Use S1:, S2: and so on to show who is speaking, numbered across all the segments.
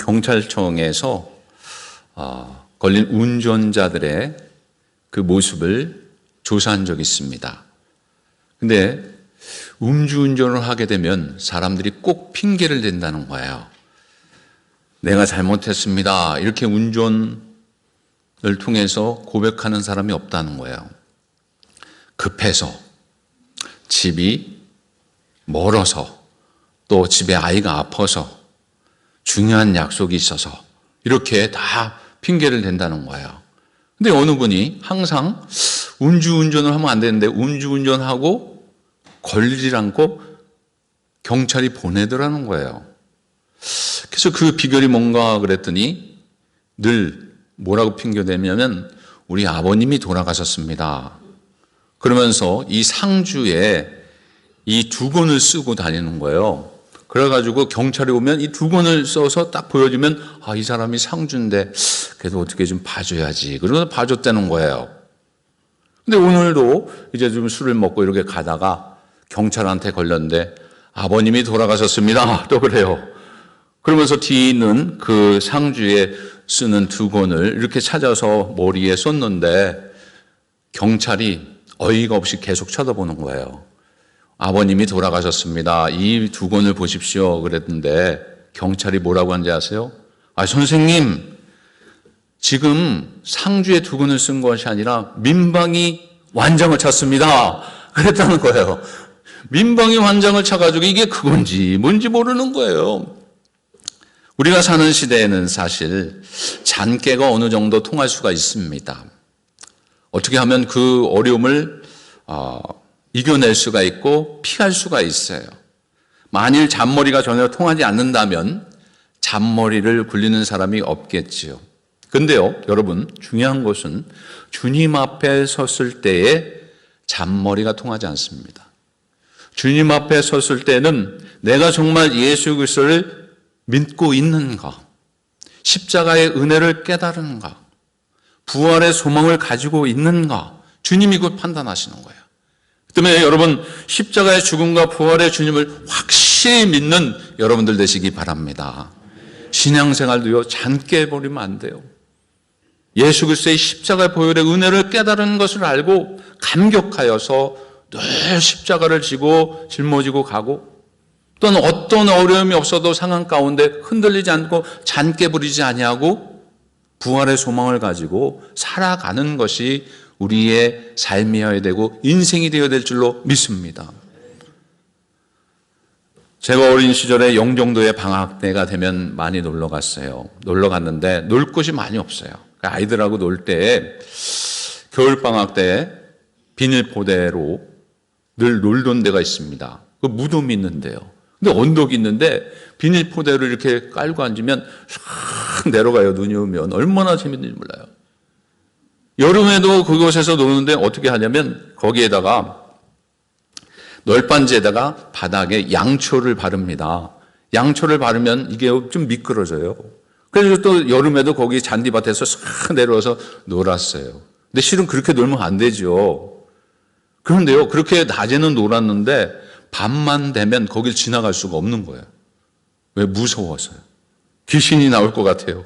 S1: 경찰청에서 걸린 운전자들의 그 모습을 조사한 적이 있습니다. 근데 음주운전을 하게 되면 사람들이 꼭 핑계를 댄다는 거예요. 내가 잘못했습니다. 이렇게 운전을 통해서 고백하는 사람이 없다는 거예요. 급해서, 집이 멀어서, 또 집에 아이가 아파서, 중요한 약속이 있어서 이렇게 다 핑계를 댄다는 거예요. 근데 어느 분이 항상 음주운전을 하면 안 되는데 음주운전하고 걸리지 않고 경찰이 보내더라는 거예요. 그래서 그 비결이 뭔가 그랬더니 늘 뭐라고 핑계대냐면 우리 아버님이 돌아가셨습니다. 그러면서 이 상주에 이 두 권을 쓰고 다니는 거예요. 그래가지고 경찰이 오면 이 두 권을 써서 딱 보여주면 이 사람이 상주인데 그래도 어떻게 좀 봐줘야지. 그러면서 봐줬다는 거예요. 근데 오늘도 이제 좀 술을 먹고 이렇게 가다가 경찰한테 걸렸는데 아버님이 돌아가셨습니다. 또 그래요. 그러면서 뒤에 있는 그 상주에 쓰는 두 권을 이렇게 찾아서 머리에 쏟는데 경찰이 어이가 없이 계속 쳐다보는 거예요. 아버님이 돌아가셨습니다. 이 두 권을 보십시오. 그랬는데 경찰이 뭐라고 하는지 아세요? 선생님, 지금 상주에 두 권을 쓴 것이 아니라 민방위 완장을 찼습니다. 그랬다는 거예요. 민방위 완장을 차가지고 이게 그건지 뭔지 모르는 거예요. 우리가 사는 시대에는 사실 잔꾀가 어느 정도 통할 수가 있습니다. 어떻게 하면 그 어려움을 이겨낼 수가 있고 피할 수가 있어요. 만일 잔머리가 전혀 통하지 않는다면 잔머리를 굴리는 사람이 없겠지요. 근데요, 여러분, 중요한 것은 주님 앞에 섰을 때에 잔머리가 통하지 않습니다. 주님 앞에 섰을 때는 내가 정말 예수 그리스도를 믿고 있는가? 십자가의 은혜를 깨달은가? 부활의 소망을 가지고 있는가? 주님이 그 판단하시는 거예요. 그 때문에 여러분, 십자가의 죽음과 부활의 주님을 확실히 믿는 여러분들 되시기 바랍니다. 신앙생활도요, 잔깨 버리면 안 돼요. 예수 그리스도의 십자가의 보혈의 은혜를 깨달은 것을 알고 감격하여서 늘 십자가를 지고 짊어지고 가고 또는 어떤 어려움이 없어도 상황 가운데 흔들리지 않고 잔깨 부리지 아니하고 부활의 소망을 가지고 살아가는 것이 우리의 삶이어야 되고 인생이 되어야 될 줄로 믿습니다. 제가 어린 시절에 영종도에 방학 때가 되면 많이 놀러 갔어요. 놀러 갔는데 놀 곳이 많이 없어요. 아이들하고 놀 때 겨울방학 때 비닐포대로 늘 놀던 데가 있습니다. 그 무덤이 있는데요. 근데 언덕이 있는데 비닐포대를 이렇게 깔고 앉으면 싹 내려가요. 눈이 오면. 얼마나 재밌는지 몰라요. 여름에도 그곳에서 노는데 어떻게 하냐면 거기에다가 널빤지에다가 바닥에 양초를 바릅니다. 양초를 바르면 이게 좀 미끄러져요. 그래서 또 여름에도 거기 잔디밭에서 싹 내려와서 놀았어요. 근데 실은 그렇게 놀면 안 되죠. 그런데요, 그렇게 낮에는 놀았는데 밤만 되면 거길 지나갈 수가 없는 거예요. 왜? 무서워서요. 귀신이 나올 것 같아요.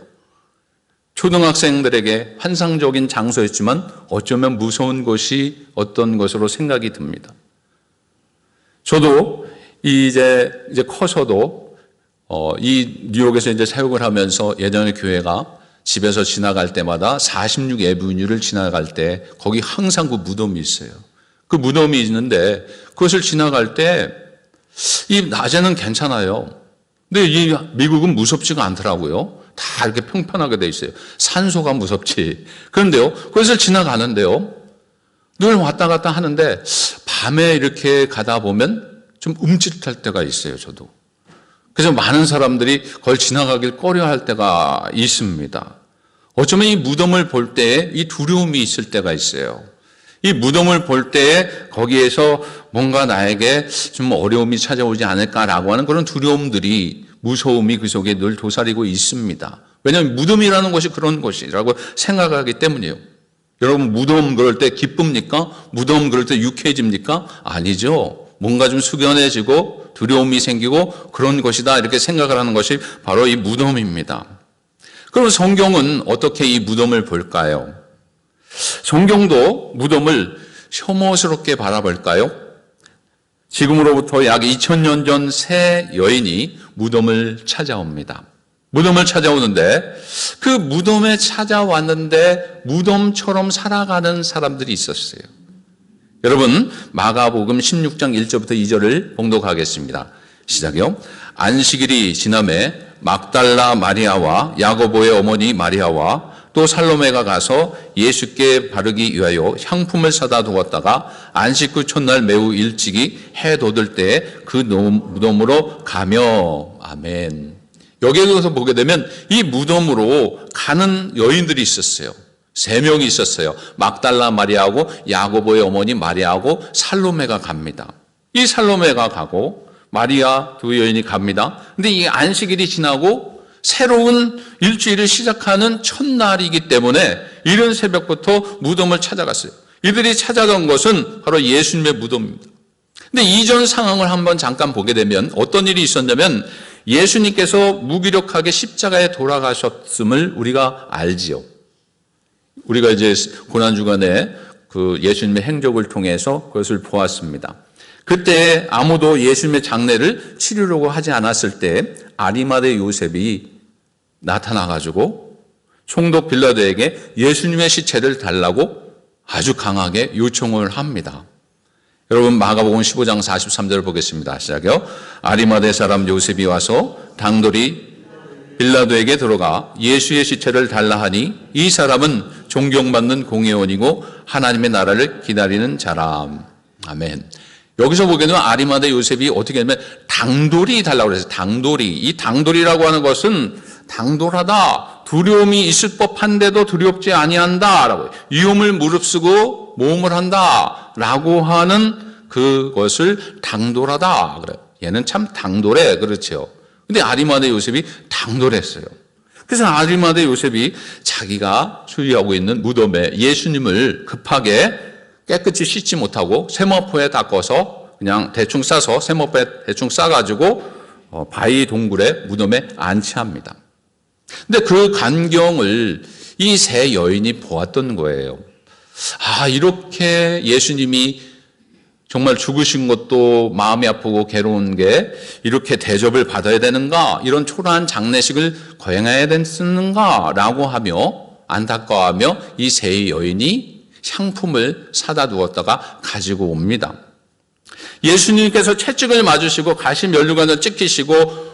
S1: 초등학생들에게 환상적인 장소였지만 어쩌면 무서운 곳이 어떤 것으로 생각이 듭니다. 저도 이제 커서도 이 뉴욕에서 이제 사역을 하면서 예전에 교회가 집에서 지나갈 때마다 46 에브뉴를 지나갈 때 거기 항상 그 무덤이 있어요. 그 무덤이 있는데 그것을 지나갈 때 이 낮에는 괜찮아요. 근데 이 미국은 무섭지가 않더라고요. 다 이렇게 평평하게 돼 있어요. 산소가 무섭지. 그런데요, 그것을 지나가는데요, 늘 왔다 갔다 하는데 밤에 이렇게 가다 보면 좀 움찔할 때가 있어요, 저도. 그래서 많은 사람들이 그걸 지나가길 꺼려할 때가 있습니다. 어쩌면 이 무덤을 볼 때에 이 두려움이 있을 때가 있어요. 이 무덤을 볼 때에 거기에서 뭔가 나에게 좀 어려움이 찾아오지 않을까라고 하는 그런 두려움들이, 무서움이 그 속에 늘 도사리고 있습니다. 왜냐하면 무덤이라는 것이 그런 것이라고 생각하기 때문이에요. 여러분, 무덤 그럴 때 기쁩니까? 무덤 그럴 때 유쾌해집니까? 아니죠. 뭔가 좀 숙연해지고 두려움이 생기고 그런 것이다 이렇게 생각을 하는 것이 바로 이 무덤입니다. 그럼 성경은 어떻게 이 무덤을 볼까요? 성경도 무덤을 혐오스럽게 바라볼까요? 지금으로부터 약 2000년 전 새 여인이 무덤을 찾아옵니다. 무덤을 찾아오는데 그 무덤에 찾아왔는데 무덤처럼 살아가는 사람들이 있었어요. 여러분, 마가복음 16장 1절부터 2절을 봉독하겠습니다. 시작이요. 안식일이 지남에 막달라 마리아와 야고보의 어머니 마리아와 또 살로메가 가서 예수께 바르기 위하여 향품을 사다 두었다가 안식 후 첫날 매우 일찍이 해 돋을 때에 그 무덤으로 가며. 아멘. 여기에서 보게 되면 이 무덤으로 가는 여인들이 있었어요. 3명이 있었어요. 막달라 마리아하고 야고보의 어머니 마리아하고 살로메가 갑니다. 이 살로메가 가고 마리아 두 여인이 갑니다. 근데 이 안식일이 지나고 새로운 일주일을 시작하는 첫날이기 때문에 이른 새벽부터 무덤을 찾아갔어요. 이들이 찾아간 것은 바로 예수님의 무덤입니다. 근데 이전 상황을 한번 잠깐 보게 되면 어떤 일이 있었냐면 예수님께서 무기력하게 십자가에 돌아가셨음을 우리가 알지요. 우리가 이제 고난주간에 그 예수님의 행적을 통해서 그것을 보았습니다. 그때 아무도 예수님의 장례를 치르려고 하지 않았을 때 아리마대 요셉이 나타나가지고 총독 빌라도에게 예수님의 시체를 달라고 아주 강하게 요청을 합니다. 여러분 마가복음 15장 43절을 보겠습니다. 시작이요. 아리마대 사람 요셉이 와서 당돌이 빌라도에게 들어가 예수의 시체를 달라 하니 이 사람은 존경받는 공회원이고 하나님의 나라를 기다리는 자람. 아멘. 여기서 보게 되면 아리마대 요셉이 어떻게 하냐면 당돌이 달라고 그랬어요. 당돌이. 이 당돌이라고 하는 것은 당돌하다. 두려움이 있을 법한데도 두렵지 아니한다라고. 위험을 무릅쓰고 모험을 한다라고 하는 그것을 당돌하다 그래요. 얘는 참 당돌해. 그렇죠. 근데 아리마대 요셉이 당돌했어요. 그래서 아리마대 요셉이 자기가 수리하고 있는 무덤에 예수님을 급하게 깨끗이 씻지 못하고 세마포에 닦아서 그냥 대충 싸서 세마포에 대충 싸가지고 바위 동굴에 무덤에 안치합니다. 근데 그 광경을 이 세 여인이 보았던 거예요. 아, 이렇게 예수님이 정말 죽으신 것도 마음이 아프고 괴로운 게 이렇게 대접을 받아야 되는가? 이런 초라한 장례식을 거행해야 되는가? 라고 하며 안타까워하며 이 세 여인이 향품을 사다 두었다가 가지고 옵니다. 예수님께서 채찍을 맞으시고 가시 면류관을 찍히시고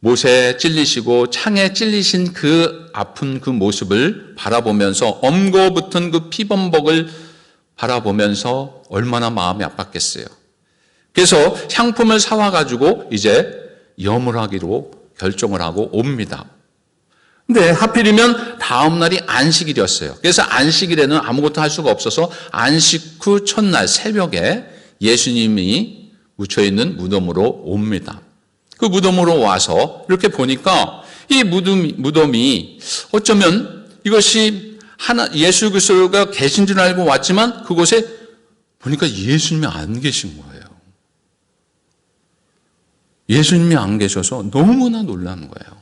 S1: 못에 찔리시고 창에 찔리신 그 아픈 그 모습을 바라보면서 엄거붙은 그 피범벅을 바라보면서 얼마나 마음이 아팠겠어요. 그래서 향품을 사와가지고 이제 염을 하기로 결정을 하고 옵니다. 근데 하필이면 다음 날이 안식일이었어요. 그래서 안식일에는 아무것도 할 수가 없어서 안식 후 첫날 새벽에 예수님이 묻혀있는 무덤으로 옵니다. 그 무덤으로 와서 이렇게 보니까 이 무덤이 어쩌면 이것이 예수 그리스도가 계신 줄 알고 왔지만 그곳에 보니까 예수님이 안 계신 거예요. 예수님이 안 계셔서 너무나 놀란 거예요.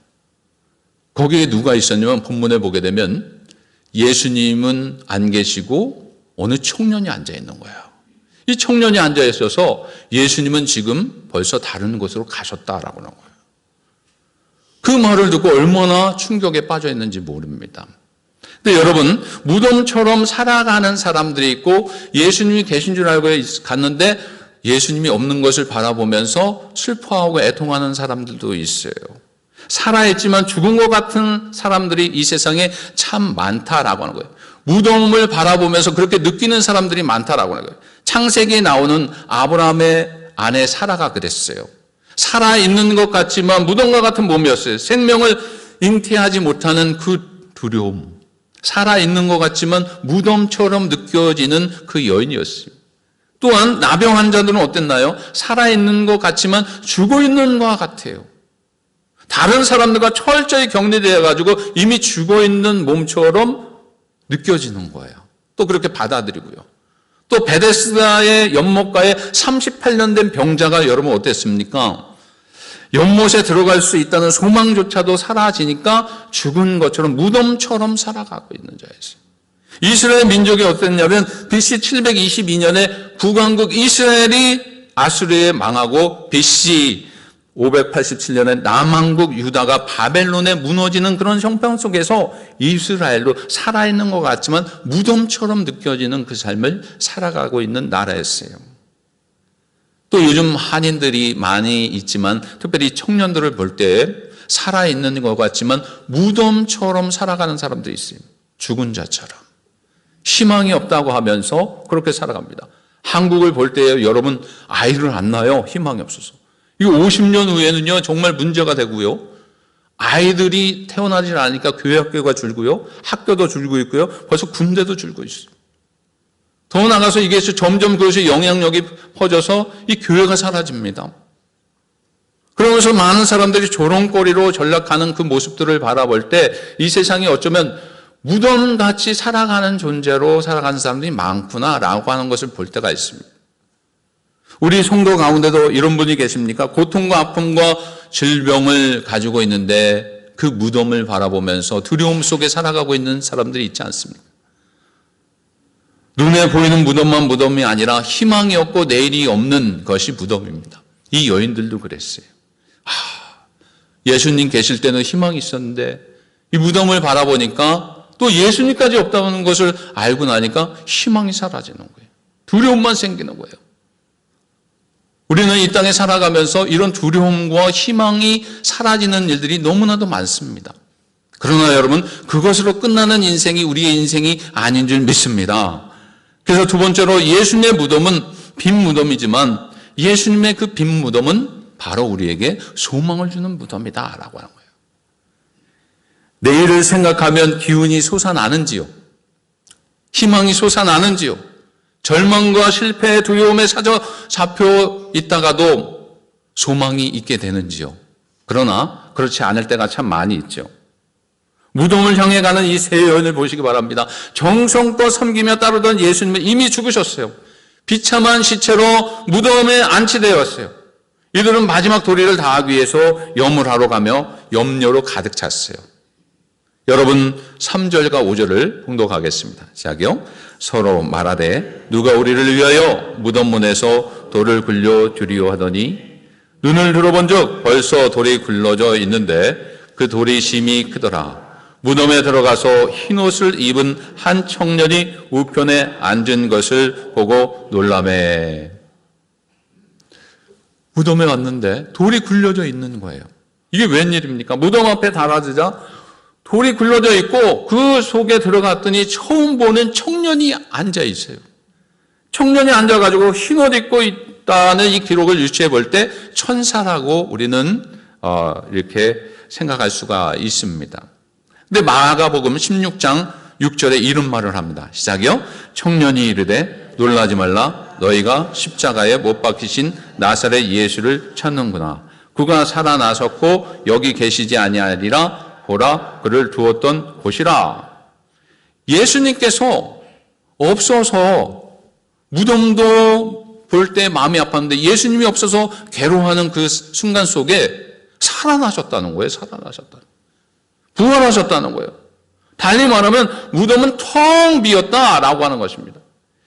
S1: 거기에 누가 있었냐면 본문에 보게 되면 예수님은 안 계시고 어느 청년이 앉아 있는 거예요. 이 청년이 앉아 있어서 예수님은 지금 벌써 다른 곳으로 가셨다라고 하는 거예요. 그 말을 듣고 얼마나 충격에 빠져 있는지 모릅니다. 근데 여러분, 무덤처럼 살아가는 사람들이 있고 예수님이 계신 줄 알고 갔는데 예수님이 없는 것을 바라보면서 슬퍼하고 애통하는 사람들도 있어요. 살아있지만 죽은 것 같은 사람들이 이 세상에 참 많다라고 하는 거예요. 무덤을 바라보면서 그렇게 느끼는 사람들이 많다라고 하는 거예요. 창세기에 나오는 아브라함의 아내 사라가 그랬어요. 살아있는 것 같지만 무덤과 같은 몸이었어요. 생명을 잉태하지 못하는 그 두려움. 살아있는 것 같지만 무덤처럼 느껴지는 그 여인이었어요. 또한 나병 환자들은 어땠나요? 살아있는 것 같지만 죽어있는 것 같아요. 다른 사람들과 철저히 격리되어 가지고 이미 죽어있는 몸처럼 느껴지는 거예요. 또 그렇게 받아들이고요. 또 베데스다의 연못가에 38년 된 병자가 여러분 어땠습니까? 연못에 들어갈 수 있다는 소망조차도 사라지니까 죽은 것처럼 무덤처럼 살아가고 있는 자였어요. 이스라엘 민족이 어땠냐면 BC 722년에 북왕국 이스라엘이 아수르에 망하고 BC 587년에 남왕국 유다가 바벨론에 무너지는 그런 형편 속에서 이스라엘도 살아있는 것 같지만 무덤처럼 느껴지는 그 삶을 살아가고 있는 나라였어요. 또 요즘 한인들이 많이 있지만 특별히 청년들을 볼 때 살아있는 것 같지만 무덤처럼 살아가는 사람들이 있어요. 죽은 자처럼. 희망이 없다고 하면서 그렇게 살아갑니다. 한국을 볼 때 여러분 아이를 안 낳아요. 희망이 없어서. 이거 50년 후에는요 정말 문제가 되고요. 아이들이 태어나지 않으니까 교회 학교가 줄고요. 학교도 줄고 있고요. 벌써 군대도 줄고 있어요. 더 나가서 이게 점점 그것이 영향력이 퍼져서 이 교회가 사라집니다. 그러면서 많은 사람들이 조롱거리로 전락하는 그 모습들을 바라볼 때 이 세상이 어쩌면 무덤같이 살아가는 존재로 살아가는 사람들이 많구나라고 하는 것을 볼 때가 있습니다. 우리 성도 가운데도 이런 분이 계십니까? 고통과 아픔과 질병을 가지고 있는데 그 무덤을 바라보면서 두려움 속에 살아가고 있는 사람들이 있지 않습니까? 눈에 보이는 무덤만 무덤이 아니라 희망이 없고 내일이 없는 것이 무덤입니다. 이 여인들도 그랬어요. 예수님 계실 때는 희망이 있었는데 이 무덤을 바라보니까 또 예수님까지 없다는 것을 알고 나니까 희망이 사라지는 거예요. 두려움만 생기는 거예요. 우리는 이 땅에 살아가면서 이런 두려움과 희망이 사라지는 일들이 너무나도 많습니다. 그러나 여러분 그것으로 끝나는 인생이 우리의 인생이 아닌 줄 믿습니다. 그래서 두 번째로 예수님의 무덤은 빈 무덤이지만 예수님의 그 빈 무덤은 바로 우리에게 소망을 주는 무덤이다라고 하는 거예요. 내일을 생각하면 기운이 솟아나는지요? 희망이 솟아나는지요? 절망과 실패의 두려움에 잡혀 있다가도 소망이 있게 되는지요? 그러나 그렇지 않을 때가 참 많이 있죠. 무덤을 향해 가는 이 세 여인을 보시기 바랍니다. 정성껏 섬기며 따르던 예수님은 이미 죽으셨어요. 비참한 시체로 무덤에 안치되었어요. 이들은 마지막 도리를 다하기 위해서 염을 가며 염려로 가득 찼어요. 여러분 3절과 5절을 봉독하겠습니다. 시작이요. 서로 말하되 누가 우리를 위하여 무덤 문에서 돌을 굴려 주리오 하더니 눈을 들어본 적 벌써 돌이 굴러져 있는데 그 돌이 심히 크더라. 무덤에 들어가서 흰옷을 입은 한 청년이 우편에 앉은 것을 보고 놀라매. 무덤에 왔는데 돌이 굴려져 있는 거예요. 이게 웬일입니까? 무덤 앞에 달아지자 돌이 굴러져 있고 그 속에 들어갔더니 처음 보는 청년이 앉아 있어요. 청년이 앉아가지고 흰옷 입고 있다는 이 기록을 유추해 볼 때 천사라고 우리는 이렇게 생각할 수가 있습니다. 근데 마가복음 16장 6절에 이런 말을 합니다. 시작이요. 청년이 이르되 놀라지 말라. 너희가 십자가에 못 박히신 나사렛 예수를 찾는구나. 그가 살아나셨고 여기 계시지 아니하리라. 보라 그를 두었던 곳이라. 예수님께서 없어서 무덤도 볼 때 마음이 아팠는데 예수님이 없어서 괴로워하는 그 순간 속에 살아나셨다는 거예요. 살아나셨다. 부활하셨다는 거예요. 달리 말하면 무덤은 텅 비었다라고 하는 것입니다.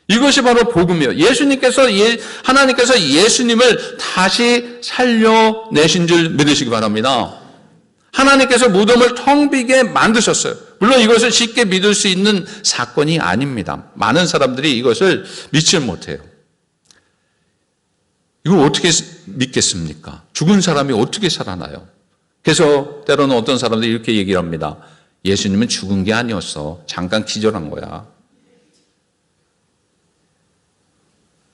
S1: 이것이 바로 복음이에요. 하나님께서 예수님을 다시 살려내신 줄 믿으시기 바랍니다. 하나님께서 무덤을 텅 비게 만드셨어요. 물론 이것을 쉽게 믿을 수 있는 사건이 아닙니다. 많은 사람들이 이것을 믿지 못해요. 이걸 어떻게 믿겠습니까? 죽은 사람이 어떻게 살아나요? 그래서 때로는 어떤 사람들이 이렇게 얘기를 합니다. 예수님은 죽은 게 아니었어. 잠깐 기절한 거야.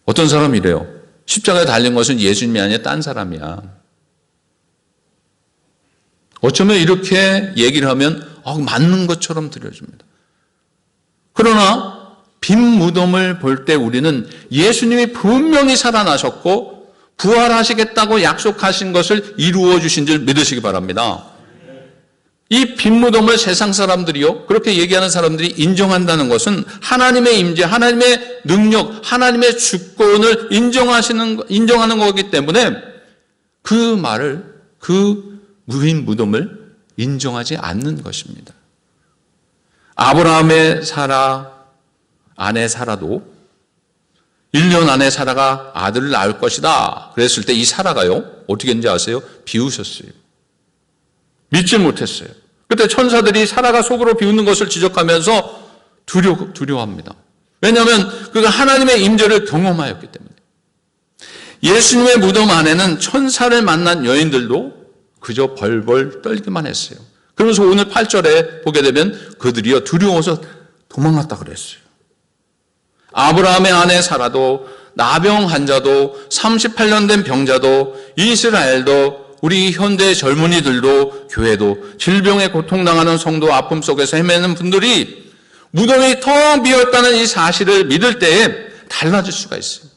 S1: 어떤 사람이 이래요. 십자가에 달린 것은 예수님이 아니라 딴 사람이야. 어쩌면 이렇게 얘기를 하면 맞는 것처럼 들려집니다. 그러나 빈 무덤을 볼 때 우리는 예수님이 분명히 살아나셨고 부활하시겠다고 약속하신 것을 이루어 주신 줄 믿으시기 바랍니다. 이 빈 무덤을 세상 사람들이요, 그렇게 얘기하는 사람들이 인정한다는 것은 하나님의 임재, 하나님의 능력, 하나님의 주권을 인정하는 거기 때문에 그 빈 무덤을 인정하지 않는 것입니다. 아브라함의 아내 사라도 1년 안에 사라가 아들을 낳을 것이다 그랬을 때 이 사라가요, 어떻게 했는지 아세요? 비웃었어요. 믿지 못했어요. 그때 천사들이 사라가 속으로 비웃는 것을 지적하면서 두려워합니다. 왜냐하면 그가 하나님의 임재를 경험하였기 때문에. 예수님의 무덤 안에는 천사를 만난 여인들도 그저 벌벌 떨기만 했어요. 그러면서 오늘 8절에 보게 되면 그들이요 두려워서 도망갔다 그랬어요. 아브라함의 아내 사라도, 나병 환자도, 38년 된 병자도, 이스라엘도, 우리 현대 젊은이들도, 교회도, 질병에 고통당하는 성도, 아픔 속에서 헤매는 분들이 무덤이 텅 비었다는 이 사실을 믿을 때에 달라질 수가 있어요.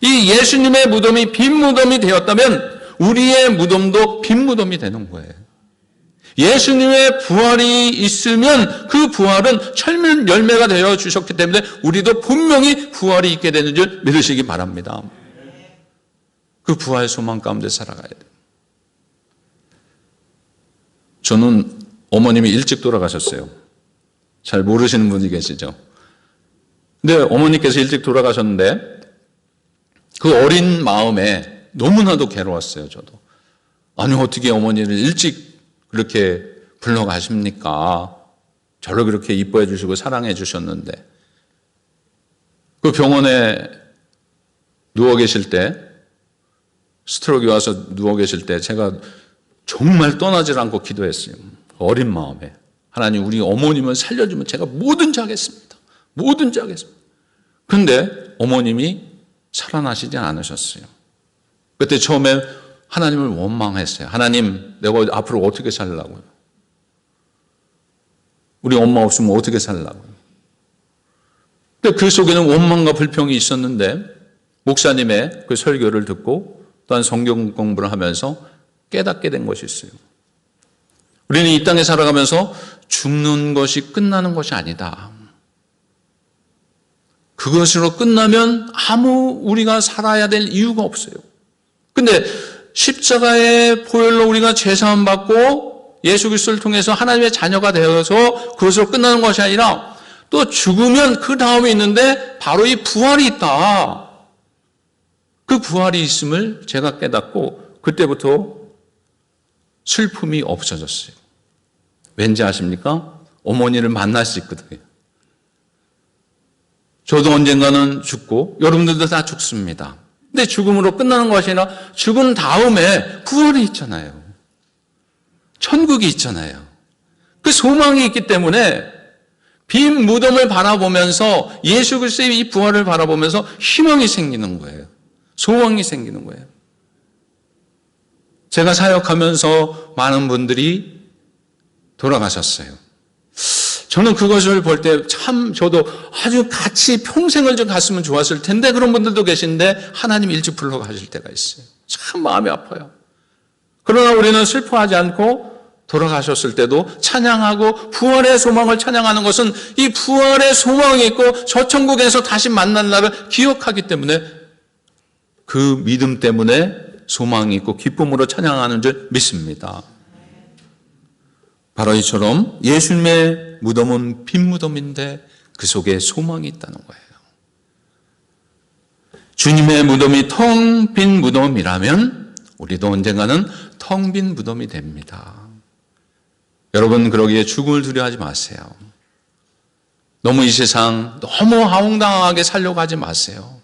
S1: 이 예수님의 무덤이 빈 무덤이 되었다면 우리의 무덤도 빈 무덤이 되는 거예요. 예수님의 부활이 있으면 그 부활은 철면 열매가 되어 주셨기 때문에 우리도 분명히 부활이 있게 되는 줄 믿으시기 바랍니다. 그 부활 소망 가운데 살아가야 돼요. 저는 어머님이 일찍 돌아가셨어요. 잘 모르시는 분이 계시죠. 근데 어머니께서 일찍 돌아가셨는데 그 어린 마음에 너무나도 괴로웠어요. 저도. 아니 어떻게 어머니를 일찍 그렇게 불러가십니까? 저를 그렇게 이뻐해 주시고 사랑해 주셨는데. 그 병원에 누워 계실 때, 스트로크가 와서 누워 계실 때 제가 정말 떠나질 않고 기도했어요. 어린 마음에. 하나님 우리 어머님을 살려주면 제가 뭐든지 하겠습니다. 뭐든지 하겠습니다. 그런데 어머님이 살아나시지 않으셨어요. 그때 처음에 하나님을 원망했어요. 하나님, 내가 앞으로 어떻게 살라고요? 우리 엄마 없으면 어떻게 살라고요? 근데 그 속에는 원망과 불평이 있었는데 목사님의 그 설교를 듣고 또한 성경 공부를 하면서 깨닫게 된 것이 있어요. 우리는 이 땅에 살아가면서 죽는 것이 끝나는 것이 아니다. 그것으로 끝나면 아무 우리가 살아야 될 이유가 없어요. 근데 십자가의 보혈로 우리가 죄사함 받고 예수 그리스도를 통해서 하나님의 자녀가 되어서 그것으로 끝나는 것이 아니라 또 죽으면 그 다음에 있는데 바로 이 부활이 있다. 그 부활이 있음을 제가 깨닫고 그때부터 슬픔이 없어졌어요. 왠지 아십니까? 어머니를 만날 수 있거든요. 저도 언젠가는 죽고 여러분들도 다 죽습니다. 근데 죽음으로 끝나는 것이 아니라 죽은 다음에 부활이 있잖아요. 천국이 있잖아요. 그 소망이 있기 때문에 빈 무덤을 바라보면서 예수 그리스도의 이 부활을 바라보면서 희망이 생기는 거예요. 소망이 생기는 거예요. 제가 사역하면서 많은 분들이 돌아가셨어요. 저는 그것을 볼 때 참 저도 아주 같이 평생을 좀 갔으면 좋았을 텐데 그런 분들도 계신데 하나님 일찍 불러가실 때가 있어요. 참 마음이 아파요. 그러나 우리는 슬퍼하지 않고 돌아가셨을 때도 찬양하고 부활의 소망을 찬양하는 것은 이 부활의 소망이 있고 저 천국에서 다시 만날 날을 기억하기 때문에 그 믿음 때문에 소망이 있고 기쁨으로 찬양하는 줄 믿습니다. 바로 이처럼 예수님의 무덤은 빈 무덤인데 그 속에 소망이 있다는 거예요. 주님의 무덤이 텅 빈 무덤이라면 우리도 언젠가는 텅 빈 무덤이 됩니다. 여러분 그러기에 죽음을 두려워하지 마세요. 너무 이 세상 너무 허황당하게 살려고 하지 마세요.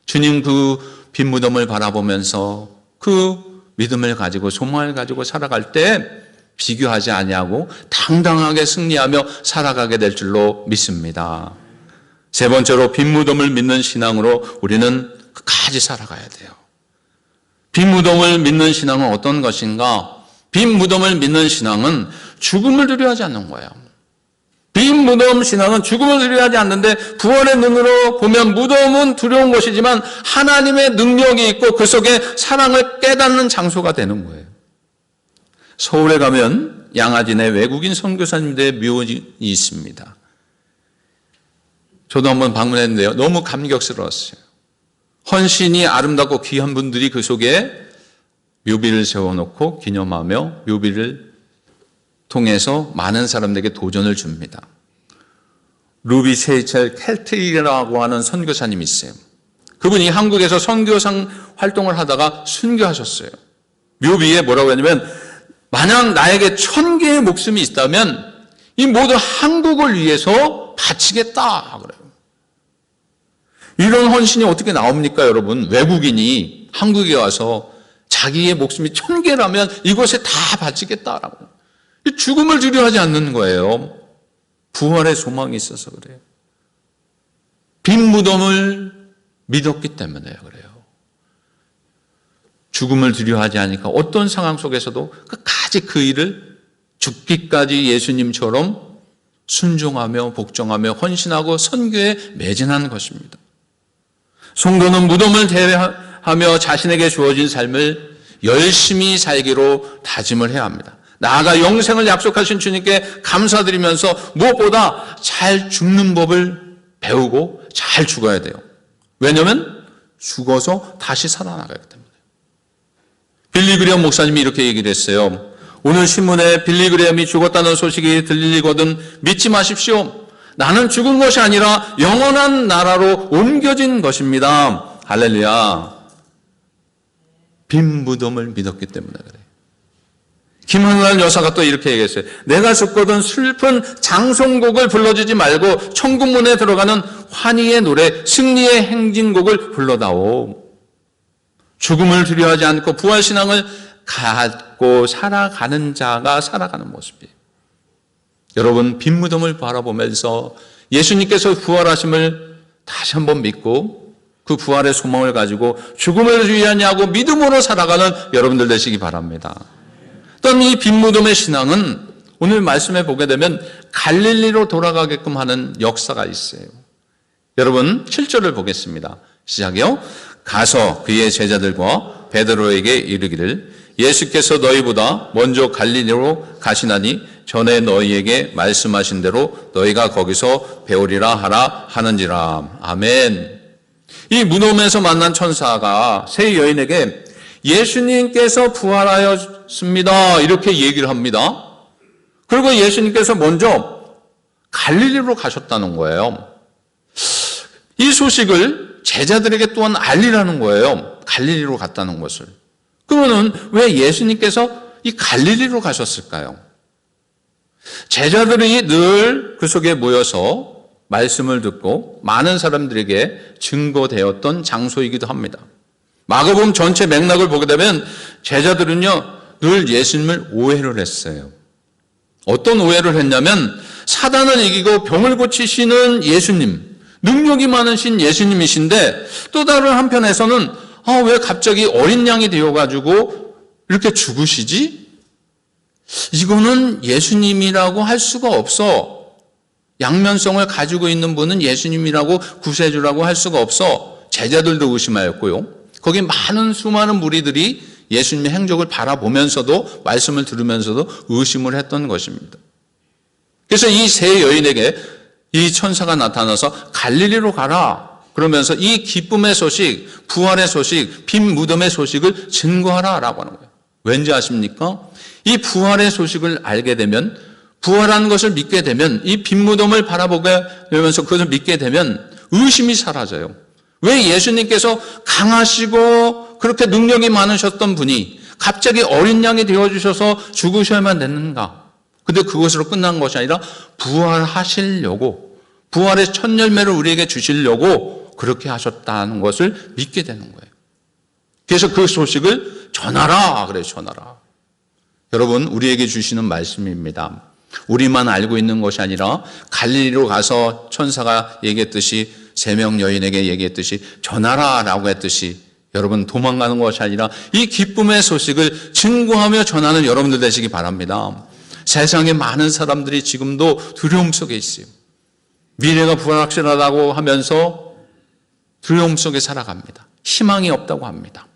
S1: 주님 그 빈 무덤을 바라보면서 그 믿음을 가지고 소망을 가지고 살아갈 때 비교하지 아니하고 당당하게 승리하며 살아가게 될 줄로 믿습니다. 세 번째로 빈 무덤을 믿는 신앙으로 우리는 끝까지 살아가야 돼요. 빈 무덤을 믿는 신앙은 어떤 것인가? 빈 무덤을 믿는 신앙은 죽음을 두려워하지 않는 거예요. 빈 무덤 신앙은 죽음을 두려워하지 않는데 부활의 눈으로 보면 무덤은 두려운 것이지만 하나님의 능력이 있고 그 속에 사랑을 깨닫는 장소가 되는 거예요. 서울에 가면 양아지 내 외국인 선교사님들의 묘지 있습니다. 저도 한번 방문했는데요. 너무 감격스러웠어요. 헌신이 아름답고 귀한 분들이 그 속에 묘비를 세워놓고 기념하며 묘비를 통해서 많은 사람들에게 도전을 줍니다. 루비 세이첼 켈트리라고 하는 선교사님이 있어요. 그분이 한국에서 선교상 활동을 하다가 순교하셨어요. 묘비에 뭐라고 했냐면, 만약 나에게 1000개의 목숨이 있다면 이 모든 한국을 위해서 바치겠다 그래요. 이런 헌신이 어떻게 나옵니까, 여러분? 외국인이 한국에 와서 자기의 목숨이 1000개라면 이곳에 다 바치겠다라고. 죽음을 두려워하지 않는 거예요. 부활의 소망이 있어서 그래요. 빈 무덤을 믿었기 때문에 그래요. 죽음을 두려워하지 않으니까 어떤 상황 속에서도 끝까지 그 일을 죽기까지 예수님처럼 순종하며 복종하며 헌신하고 선교에 매진한 것입니다. 성도는 무덤을 대하며 자신에게 주어진 삶을 열심히 살기로 다짐을 해야 합니다. 나아가 영생을 약속하신 주님께 감사드리면서 무엇보다 잘 죽는 법을 배우고 잘 죽어야 돼요. 왜냐하면 죽어서 다시 살아나가기 때문에. 빌리 그레엄 목사님이 이렇게 얘기를 했어요. 오늘 신문에 빌리 그레엄이 죽었다는 소식이 들리거든 믿지 마십시오. 나는 죽은 것이 아니라 영원한 나라로 옮겨진 것입니다. 할렐루야. 빈 무덤을 믿었기 때문에 그래요. 김한날 여사가 또 이렇게 얘기했어요. 내가 죽거든 슬픈 장송곡을 불러주지 말고 천국문에 들어가는 환희의 노래, 승리의 행진곡을 불러다오. 죽음을 두려워하지 않고 부활신앙을 갖고 살아가는 자가 살아가는 모습이에요. 여러분, 빈 무덤을 바라보면서 예수님께서 부활하심을 다시 한번 믿고 그 부활의 소망을 가지고 죽음을 두려워하냐고 믿음으로 살아가는 여러분들 되시기 바랍니다. 또한 이 빈 무덤의 신앙은 오늘 말씀에 보게 되면 갈릴리로 돌아가게끔 하는 역사가 있어요. 여러분 7절을 보겠습니다. 시작이요. 가서 그의 제자들과 베드로에게 이르기를 예수께서 너희보다 먼저 갈릴리로 가시나니 전에 너희에게 말씀하신 대로 너희가 거기서 배우리라 하라 하는지라. 아멘. 이 무덤에서 만난 천사가 세 여인에게 예수님께서 부활하였습니다 이렇게 얘기를 합니다. 그리고 예수님께서 먼저 갈릴리로 가셨다는 거예요. 이 소식을 제자들에게 또한 알리라는 거예요. 갈릴리로 갔다는 것을. 그러면 왜 예수님께서 이 갈릴리로 가셨을까요? 제자들이 늘 그 속에 모여서 말씀을 듣고 많은 사람들에게 증거되었던 장소이기도 합니다. 마가복음 전체 맥락을 보게 되면 제자들은요 늘 예수님을 오해를 했어요. 어떤 오해를 했냐면 사단을 이기고 병을 고치시는 예수님, 능력이 많으신 예수님이신데 또 다른 한편에서는 왜 갑자기 어린 양이 되어가지고 이렇게 죽으시지? 이거는 예수님이라고 할 수가 없어. 양면성을 가지고 있는 분은 예수님이라고 구세주라고 할 수가 없어. 제자들도 의심하였고요. 거기 많은 수많은 무리들이 예수님의 행적을 바라보면서도 말씀을 들으면서도 의심을 했던 것입니다. 그래서 이 세 여인에게 이 천사가 나타나서 갈릴리로 가라. 그러면서 이 기쁨의 소식, 부활의 소식, 빈 무덤의 소식을 증거하라라고 하는 거예요. 왠지 아십니까? 이 부활의 소식을 알게 되면 부활한 것을 믿게 되면 이 빈 무덤을 바라보게 되면서 그것을 믿게 되면 의심이 사라져요. 왜 예수님께서 강하시고 그렇게 능력이 많으셨던 분이 갑자기 어린 양이 되어주셔서 죽으셔야만 됐는가? 근데 그것으로 끝난 것이 아니라 부활하시려고 부활의 첫 열매를 우리에게 주시려고 그렇게 하셨다는 것을 믿게 되는 거예요. 그래서 그 소식을 전하라 그래요. 전하라. 여러분 우리에게 주시는 말씀입니다. 우리만 알고 있는 것이 아니라 갈릴리로 가서 천사가 얘기했듯이 세 명 여인에게 얘기했듯이 전하라라고 했듯이 여러분 도망가는 것이 아니라 이 기쁨의 소식을 증거하며 전하는 여러분들 되시기 바랍니다. 세상에 많은 사람들이 지금도 두려움 속에 있어요. 미래가 불확실하다고 하면서 두려움 속에 살아갑니다. 희망이 없다고 합니다.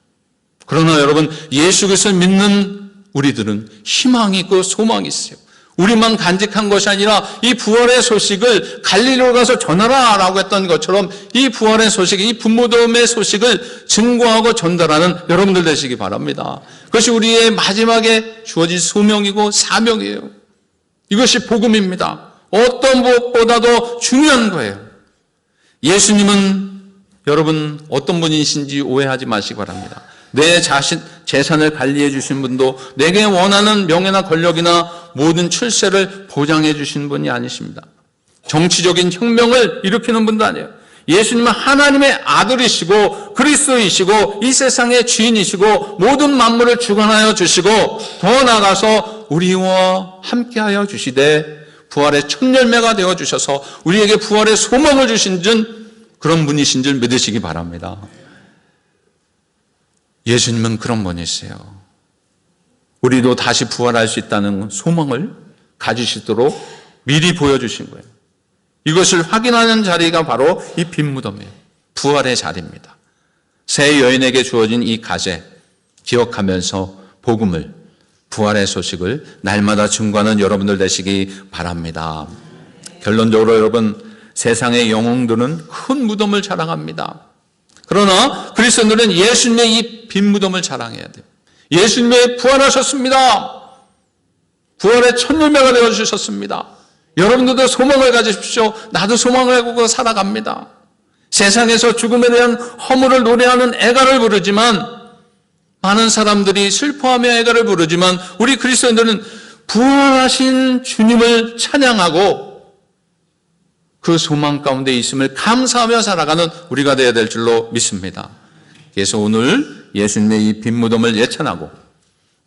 S1: 그러나 여러분 예수 그리스도를 믿는 우리들은 희망이 있고 소망이 있어요. 우리만 간직한 것이 아니라 이 부활의 소식을 갈릴리로 가서 전하라 라고 했던 것처럼 이 부활의 소식, 이 분무덤의 소식을 증거하고 전달하는 여러분들 되시기 바랍니다. 그것이 우리의 마지막에 주어진 소명이고 사명이에요. 이것이 복음입니다. 어떤 무엇보다도 중요한 거예요. 예수님은 여러분 어떤 분이신지 오해하지 마시기 바랍니다. 내 재산을 관리해 주신 분도 내게 원하는 명예나 권력이나 모든 출세를 보장해 주신 분이 아니십니다. 정치적인 혁명을 일으키는 분도 아니에요. 예수님은 하나님의 아들이시고 그리스도이시고 이 세상의 주인이시고 모든 만물을 주관하여 주시고 더 나아가서 우리와 함께하여 주시되 부활의 첫 열매가 되어 주셔서 우리에게 부활의 소망을 주신 그런 분이신 줄 믿으시기 바랍니다. 예수님은 그런 분이세요. 우리도 다시 부활할 수 있다는 소망을 가지시도록 미리 보여주신 거예요. 이것을 확인하는 자리가 바로 이 빈무덤이에요. 부활의 자리입니다. 새 여인에게 주어진 이 가제 기억하면서 복음을, 부활의 소식을 날마다 증거하는 여러분들 되시기 바랍니다. 결론적으로 여러분, 세상의 영웅들은 큰 무덤을 자랑합니다. 그러나 그리스도인들은 예수님의 이 빈 무덤을 자랑해야 돼요. 예수님의 부활하셨습니다. 부활의 첫 열매가 되어주셨습니다. 여러분들도 소망을 가지십시오. 나도 소망을 가지고 살아갑니다. 세상에서 죽음에 대한 허물을 노래하는 애가를 부르지만 많은 사람들이 슬퍼하며 애가를 부르지만 우리 그리스도인들은 부활하신 주님을 찬양하고 그 소망 가운데 있음을 감사하며 살아가는 우리가 되어야 될 줄로 믿습니다. 그래서 오늘 예수님의 이 빈 무덤을 예찬하고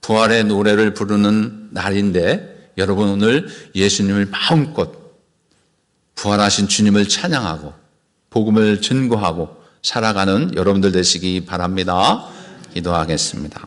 S1: 부활의 노래를 부르는 날인데 여러분 오늘 예수님을 마음껏 부활하신 주님을 찬양하고 복음을 증거하고 살아가는 여러분들 되시기 바랍니다. 기도하겠습니다.